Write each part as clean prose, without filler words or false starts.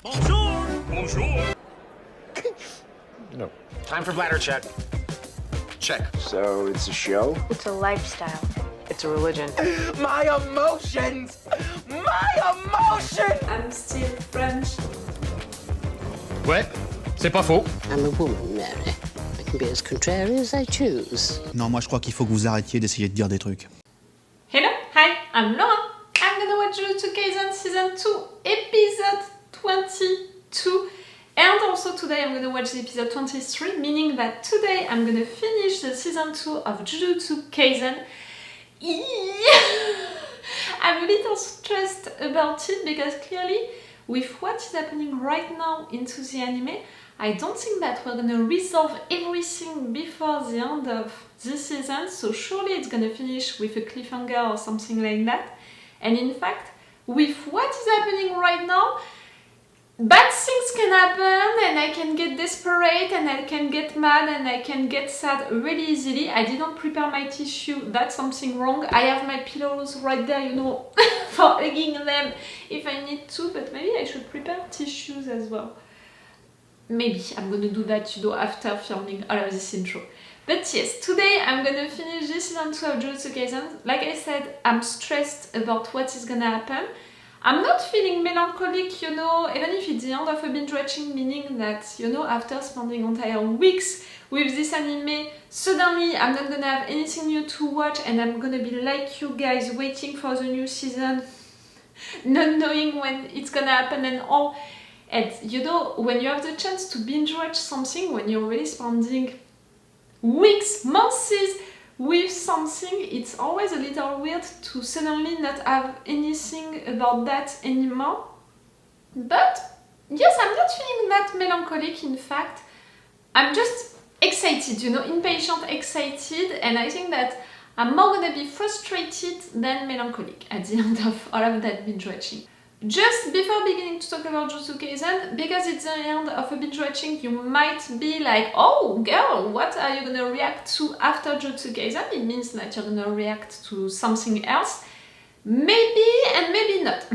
Bonjour! Bonjour! No. Time for bladder check. Check. So it's a show? It's a lifestyle. It's a religion. My emotions! My emotions! I'm still French. Ouais, c'est pas faux. I'm a woman, Mary. I can be as contrary as I choose. Non, moi je crois qu'il faut que vous arrêtiez d'essayer de dire des trucs. Hello, hi, I'm Laura. I'm gonna watch Jujutsu Kaisen Season 2, Episode 22. And also today I'm gonna watch the episode 23, meaning that today I'm gonna finish the Season 2 of Jujutsu Kaisen. I'm a little stressed about it because clearly with what is happening right now into the anime, I don't think that we're gonna resolve everything before the end of this season, so surely it's gonna finish with a cliffhanger or something like that. And in fact, with what is happening right now, bad things can happen and I can get desperate and I can get mad and I can get sad really easily. I didn't prepare my tissue, that's something wrong. I have my pillows right there, you know, for hugging them if I need to, but maybe I should prepare tissues as well. Maybe I'm gonna do that, you know, after filming all of this intro. But yes, today I'm gonna finish this season 2 of Jujutsu Kaisen. Like I said, I'm stressed about what is gonna happen. I'm not feeling melancholic, you know, even if it's the end of a binge watching, meaning that, you know, after spending entire weeks with this anime, suddenly I'm not gonna have anything new to watch and I'm gonna be like you guys waiting for the new season, not knowing when it's gonna happen and all. And you know, when you have the chance to binge watch something, when you're really spending weeks, months with something, it's always a little weird to suddenly not have anything about that anymore. But yes, I'm not feeling that melancholic, in fact. I'm just excited, you know, impatient, excited, and I think that I'm more gonna be frustrated than melancholic at the end of all of that binge watching. Just before beginning to talk about Jujutsu Kaisen, because it's the end of a binge watching, you might be like, oh girl, what are you gonna react to after Jujutsu Kaisen? It means that you're gonna react to something else. Maybe and maybe not.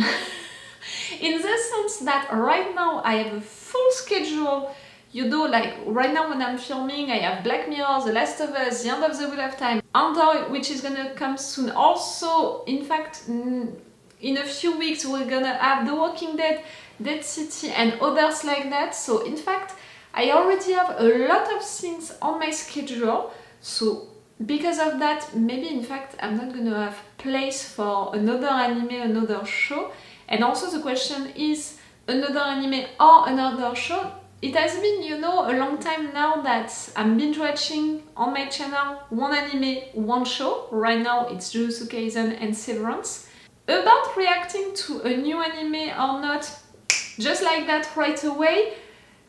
In the sense that right now I have a full schedule, you know, like right now when I'm filming, I have Black Mirror, The Last of Us, The End of the Wheel of Time, Andor, which is gonna come soon. Also, in fact, in a few weeks we're gonna have The Walking Dead, Dead City and others like that. So in fact, I already have a lot of things on my schedule. So because of that, maybe in fact I'm not gonna have place for another anime, another show. And also the question is, another anime or another show? It has been, you know, a long time now that I'm binge watching on my channel one anime, one show. Right now it's Jujutsu Kaisen and Severance. About reacting to a new anime or not, just like that right away,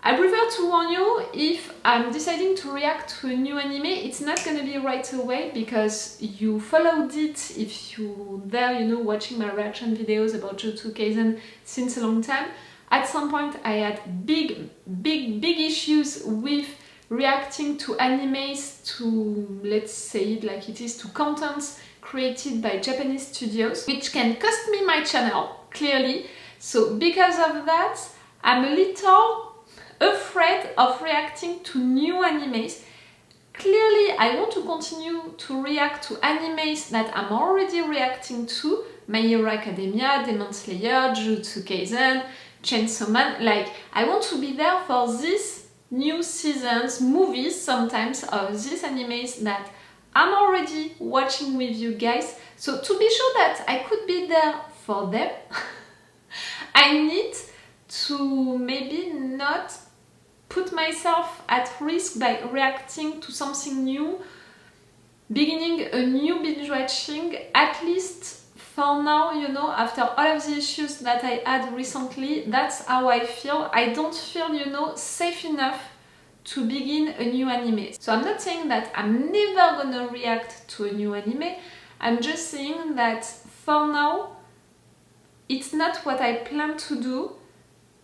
I prefer to warn you, if I'm deciding to react to a new anime, it's not gonna be right away, because you followed it if you're there, you know, watching my reaction videos about Jujutsu Kaisen since a long time. At some point I had big issues with reacting to animes, to, let's say it like it is, to contents created by Japanese studios, which can cost me my channel, clearly. So because of that, I'm a little afraid of reacting to new animes. Clearly, I want to continue to react to animes that I'm already reacting to, My Hero Academia, Demon Slayer, Jujutsu Kaisen, Chainsaw Man. Like, I want to be there for these new seasons, movies sometimes, of these animes that I'm already watching with you guys. So to be sure that I could be there for them, I need to maybe not put myself at risk by reacting to something new, beginning a new binge watching, at least for now, you know, after all of the issues that I had recently. That's how I feel. I don't feel, you know, safe enough to begin a new anime. So I'm not saying that I'm never gonna react to a new anime, I'm just saying that for now it's not what I plan to do.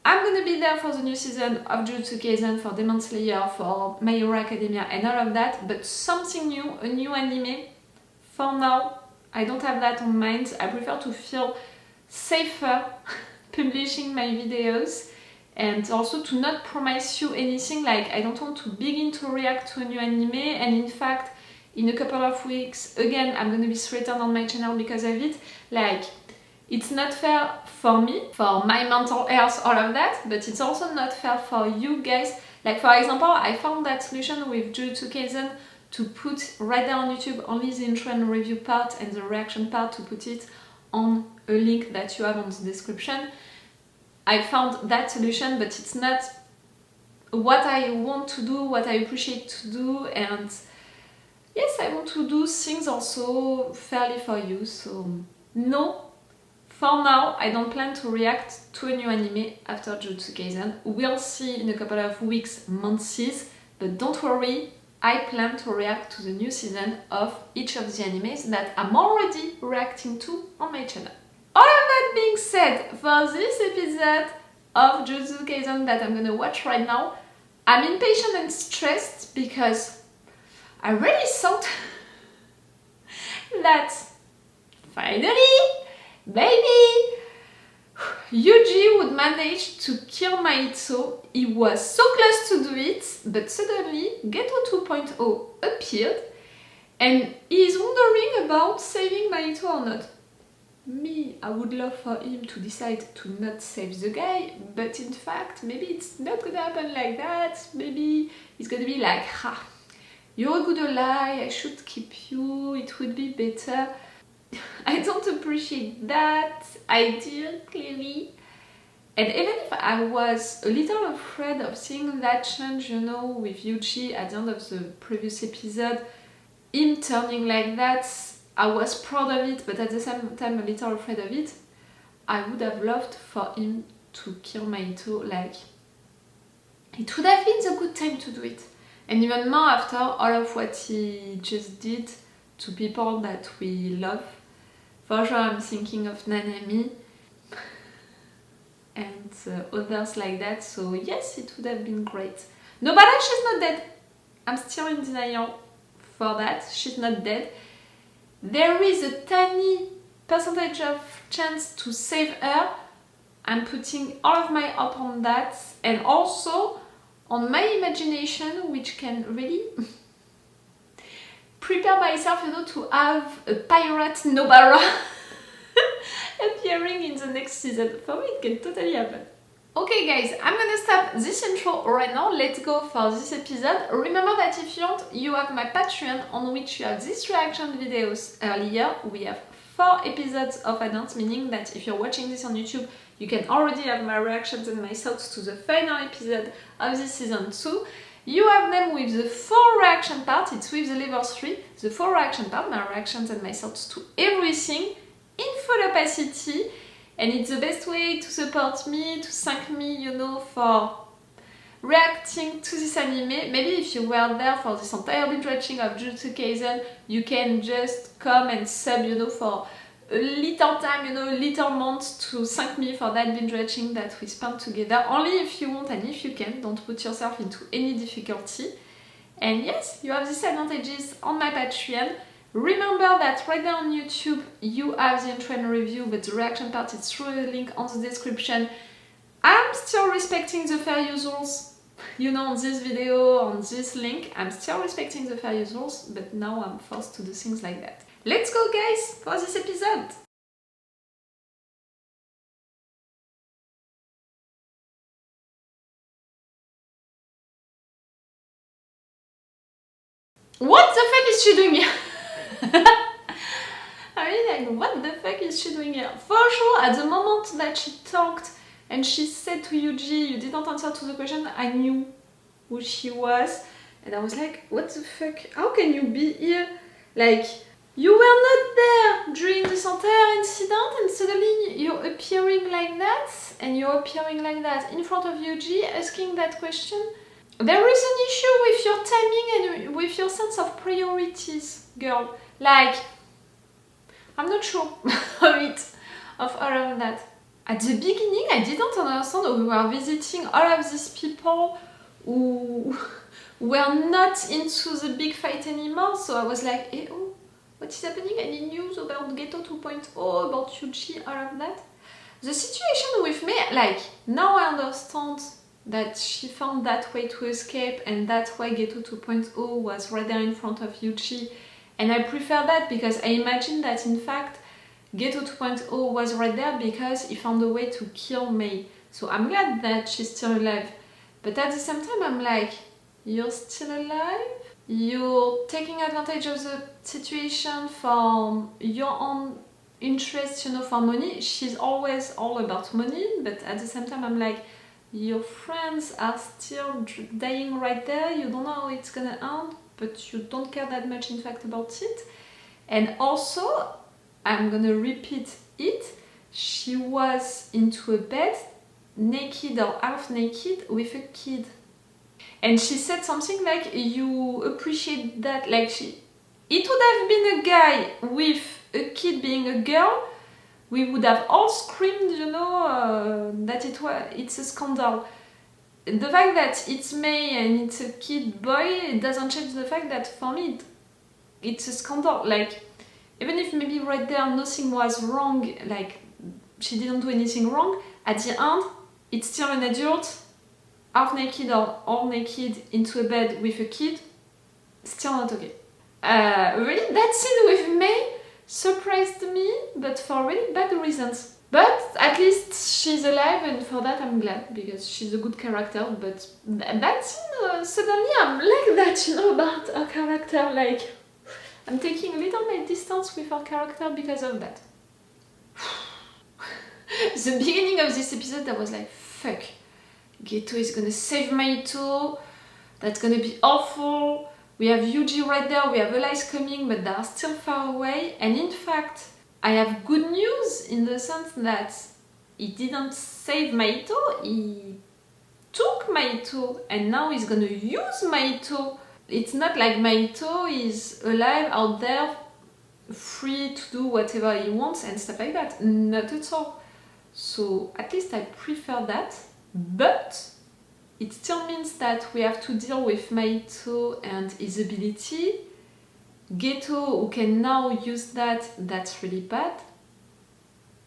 I'm gonna be there for the new season of Jujutsu Kaisen, for Demon Slayer, for My Hero Academia and all of that, but something new, a new anime, for now I don't have that on mind. I prefer to feel safer publishing my videos and also to not promise you anything. Like, I don't want to begin to react to a new anime, and in fact in a couple of weeks again I'm gonna be threatened on my channel because of it. Like, it's not fair for me, for my mental health, all of that, but it's also not fair for you guys. Like, for example, I found that solution with Jujutsu Kaisen to put right there on YouTube only the intro and review part and the reaction part, to put it on a link that you have on the description. I found that solution, but it's not what I want to do, what I appreciate to do, and yes, I want to do things also fairly for you. So no, for now I don't plan to react to a new anime after Jujutsu Kaisen. We'll see in a couple of weeks, months, but don't worry, I plan to react to the new season of each of the animes that I'm already reacting to on my channel. All of that being said, for this episode of Jujutsu Kaisen that I'm gonna watch right now, I'm impatient and stressed because I really thought that finally, baby, Yuji would manage to kill Mahito. He was so close to do it, but suddenly Geto 2.0 appeared and he is wondering about saving Mahito or not. Me, I would love for him to decide to not save the guy, but in fact, maybe it's not gonna happen like that. Maybe it's gonna be like, ha, you're a good ally, I should keep you, it would be better. I don't appreciate that idea, clearly. And even if I was a little afraid of seeing that change, you know, with Yuji at the end of the previous episode, him turning like that, I was proud of it, but at the same time a little afraid of it. I would have loved for him to kill Mahito. Like, it would have been the good time to do it. And even more after all of what he just did to people that we love. For sure I'm thinking of Nanami and others like that, so yes, it would have been great. Nobara, she's not dead. I'm still in denial for that. She's not dead. There is a tiny percentage of chance to save her. I'm putting all of my hope on that, and also on my imagination, which can really prepare myself, you know, to have a pirate Nobara appearing in the next season. For me, it can totally happen. Okay guys, I'm gonna stop this intro right now. Let's go for this episode. Remember that if you want, you have my Patreon on which you have these reaction videos earlier. We have 4 episodes of add-ons, meaning that if you're watching this on YouTube, you can already have my reactions and my thoughts to the final episode of this season 2. You have them with the 4 reaction part, it's with the level 3, the 4 reaction part, my reactions and my thoughts to everything in full opacity. And it's the best way to support me, to thank me, you know, for reacting to this anime. Maybe if you were there for this entire binge watching of Jujutsu Kaisen, you can just come and sub, you know, for a little time, you know, a little month to thank me for that binge watching that we spent together. Only if you want and if you can, don't put yourself into any difficulty. And yes, you have these advantages on my Patreon. Remember that right now on YouTube you have the intro and review, but the reaction part is through the link on the description. I'm still respecting the fair use rules, you know, on this video, on this link. I'm still respecting the fair use rules, but now I'm forced to do things like that. Let's go guys for this episode! What the fuck is she doing here? I mean, like, what the fuck is she doing here? For sure, at the moment that she talked and she said to Yuji, you didn't answer to the question, I knew who she was. And I was like, what the fuck? How can you be here? Like, you were not there during this entire incident and suddenly you're appearing like that and you're appearing like that in front of Yuji asking that question. There is an issue with your timing and with your sense of priorities, girl. Like, I'm not sure of all of that. At the beginning, I didn't understand. We were visiting all of these people who were not into the big fight anymore. So I was like, eh, oh, what is happening? Any news about Geto 2.0, about Yuji, all of that? The situation with me, like, now I understand that she found that way to escape and that's why Geto 2.0 was right there in front of Yuji. And I prefer that because I imagine that in fact Geto 2.0 was right there because he found a way to kill Mei. So I'm glad that she's still alive. But at the same time I'm like, you're still alive? You're taking advantage of the situation for your own interest, you know, for money. She's always all about money, but at the same time I'm like, your friends are still dying right there, you don't know how it's gonna end, but you don't care that much in fact about it. And also, I'm gonna repeat it, she was into a bed, naked or half naked, with a kid. And she said something like, you appreciate that, like it would have been a guy with a kid being a girl, we would have all screamed, you know, that it's a scandal. The fact that it's Mei and it's a kid boy, it doesn't change the fact that for me it's a scandal. Like, even if maybe right there nothing was wrong, like she didn't do anything wrong, at the end it's still an adult, half naked or all naked into a bed with a kid, still not okay. Really, that scene with Mei surprised me, but for really bad reasons. But at least she's alive, and for that I'm glad, because she's a good character. But that scene, suddenly I'm like that, you know, about her character. Like, I'm taking a little my distance with her character because of that. The beginning of this episode, I was like, fuck, Geto is gonna save Mahito, that's gonna be awful. We have Yuji right there, we have allies coming, but they are still far away. And in fact, I have good news in the sense that he didn't save Mahito, he took Mahito, and now he's gonna use Mahito. It's not like Mahito is alive out there, free to do whatever he wants and stuff like that. Not at all. So at least I prefer that, but it still means that we have to deal with Mahito and his ability. Geto, who can now use that, that's really bad.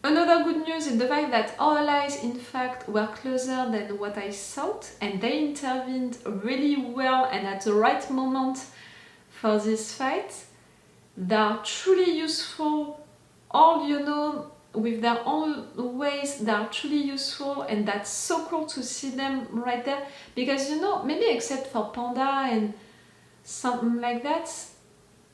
Another good news is the fact that our allies in fact were closer than what I thought, and they intervened really well and at the right moment for this fight. They are truly useful, all, you know, with their own ways, they are truly useful, and that's so cool to see them right there. Because, you know, maybe except for Panda and something like that,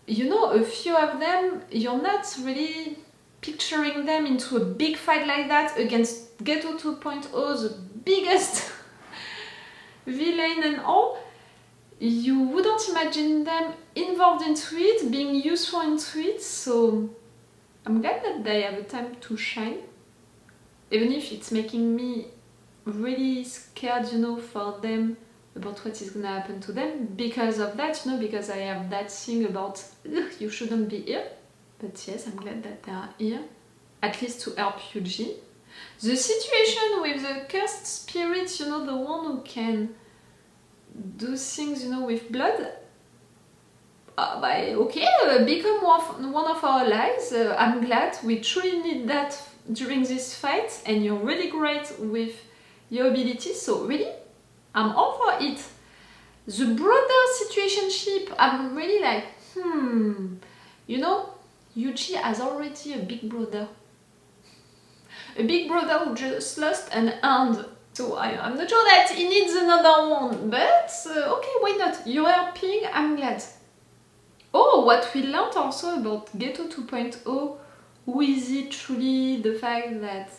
you know, a few of them, you're not really picturing them into a big fight like that against Geto 2.0, the biggest villain and all. You wouldn't imagine them involved into it, being useful into it, so I'm glad that they have a time to shine, even if it's making me really scared, you know, for them about what is gonna happen to them because of that, you know, because I have that thing about you shouldn't be here. But yes, I'm glad that they are here, at least to help Yuji. The situation with the cursed spirit, you know, the one who can do things, you know, with blood, become one of our allies. I'm glad, we truly need that during this fight, and you're really great with your abilities, so really, I'm all for it. The brother situationship, I'm really like, you know, Yuji has already a big brother. A big brother who just lost an hand. So I'm not sure that he needs another one, but okay, why not? You're helping, I'm glad. Oh, what we learned also about Geto 2.0, who is it truly, the fact that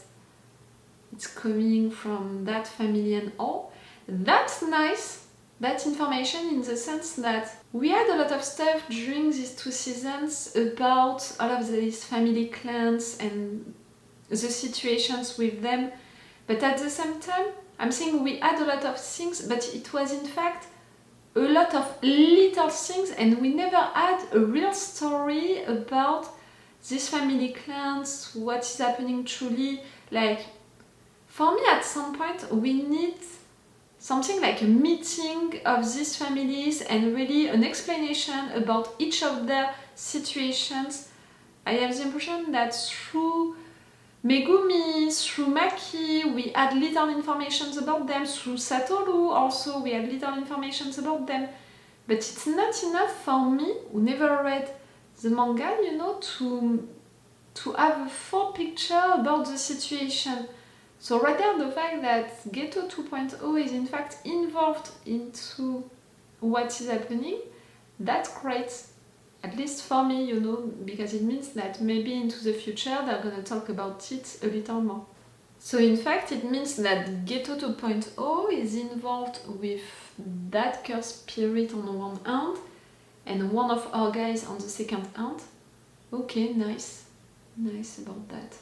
it's coming from that family and all, that's nice, that information, in the sense that we had a lot of stuff during these 2 seasons about all of these family clans and the situations with them, but at the same time, I'm saying we had a lot of things, but it was in fact a lot of little things, and we never had a real story about these family clans, what is happening truly. Like, for me at some point we need something like a meeting of these families and really an explanation about each of their situations. I have the impression that through Megumi, through Maki, we had little information about them. Through Satoru also, we had little information about them. But it's not enough for me, who never read the manga, you know, to have a full picture about the situation. So rather the fact that Geto 2.0 is in fact involved into what is happening, that's great. At least for me, you know, because it means that maybe into the future they're gonna talk about it a little more. So in fact it means that Geto 2.0 is involved with that cursed spirit on one hand and one of our guys on the second hand. Okay, nice. Nice about that.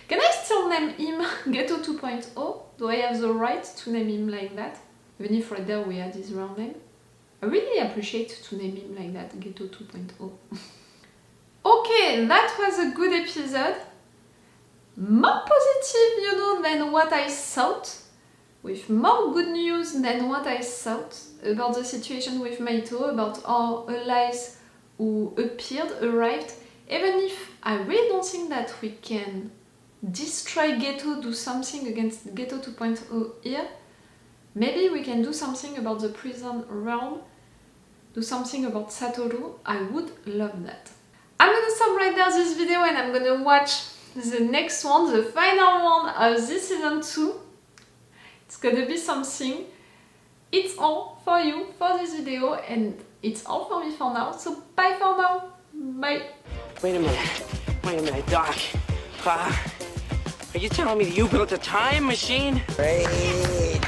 Can I still name him Geto 2.0? Do I have the right to name him like that? Even if right there we had his real name. I really appreciate to name him like that, Geto 2.0. Okay, that was a good episode. More positive, you know, than what I thought. With more good news than what I thought about the situation with Mahito, about our allies who arrived. Even if I really don't think that we can destroy Geto, do something against Geto 2.0 here, maybe we can do something about the prison realm, do something about Satoru. I would love that. I'm gonna stop right there this video and I'm gonna watch the next one, the final one of this season 2. It's gonna be something. It's all for you for this video and it's all for me for now. So bye for now. Bye. Wait a minute, Doc. Are you telling me that you built a time machine? Great.